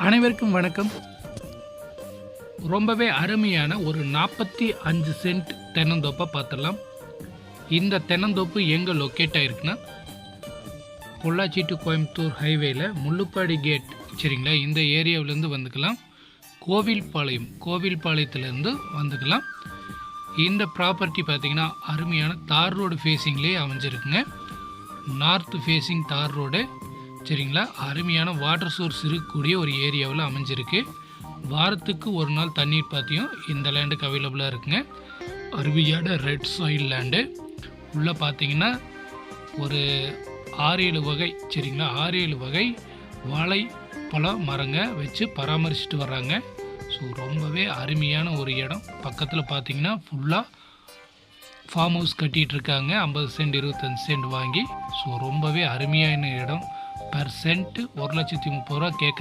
அனைவருக்கும் வணக்கம். ரொம்பவே அருமையான ஒரு 45 சென்ட் தென்னந்தோப்பை பார்த்துடலாம். இந்த தென்னந்தோப்பு எங்கே லொக்கேட் ஆகிருக்குன்னா, பொள்ளாச்சி டு கோயம்புத்தூர் ஹைவேல முள்ளுப்பாடி கேட் சரிங்களா, இந்த ஏரியாவிலேருந்து வந்துக்கலாம். கோவில்பாளையத்துலேருந்து வந்துக்கலாம். இந்த ப்ராப்பர்ட்டி பார்த்திங்கன்னா அருமையான தார் ரோடு ஃபேஸிங்லேயே அமைஞ்சிருக்குங்க. நார்த் ஃபேஸிங் தார் ரோடு சரிங்களா. அருமையான வாட்டர் சோர்ஸ் இருக்கக்கூடிய ஒரு ஏரியாவில் அமைஞ்சிருக்கு. வாரத்துக்கு ஒரு நாள் தண்ணீர் பாத்தியும் இந்த லேண்டுக்கு அவைலபிளாக இருக்குங்க. அருமையான ரெட் சாயில் லேண்டு. உள்ளே பார்த்தீங்கன்னா ஒரு 6-7 வகை சரிங்களா, 6-7 வகை வாழை பழ மரங்க வச்சு பராமரிச்சுட்டு வர்றாங்க. ஸோ ரொம்பவே அருமையான ஒரு இடம். பக்கத்தில் பார்த்தீங்கன்னா ஃபுல்லாக ஃபார்ம் ஹவுஸ் கட்டிகிட்ருக்காங்க. 50 சென்ட் 25 சென்ட் வாங்கி. ஸோ ரொம்பவே அருமையான இடம். பர் சென்ட் 1,30,000 கேட்குறாங்க.